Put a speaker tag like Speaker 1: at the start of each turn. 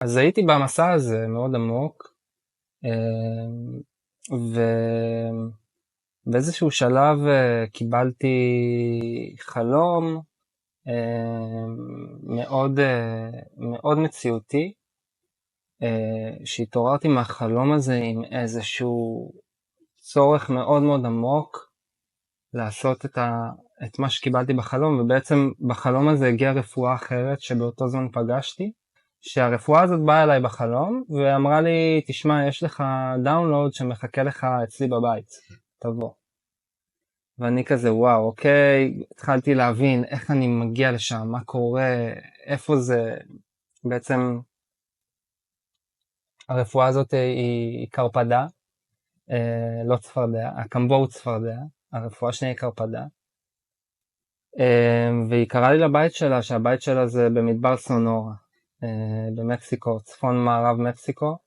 Speaker 1: אז הייתי במסע הזה מאוד עמוק, ובאיזשהו שלב קיבלתי חלום מאוד מציאותי, שהתעוררתי מהחלום הזה עם איזשהו צורך מאוד מאוד עמוק לעשות את מה שקיבלתי בחלום, ובעצם בחלום הזה הגיעה רפואה אחרת שבאותו זמן פגשתי, שהרפואה הזאת באה אליי בחלום ואמרה לי, תשמע, יש לך דאונלוד שמחכה לך אצלי בבית, תבוא. ואני כזה, וואו, אוקיי, התחלתי להבין איך אני מגיע לשם, מה קורה, איפה זה. בעצם הרפואה הזאת היא קרפדה, לא צפרדע, הקמבו הוא צפרדע, הרפואה שנייה היא קרפדה, והיא קראה לי לבית שלה, שהבית שלה זה במדבר סונורה, במקסיקו, צפון מערב מקסיקו,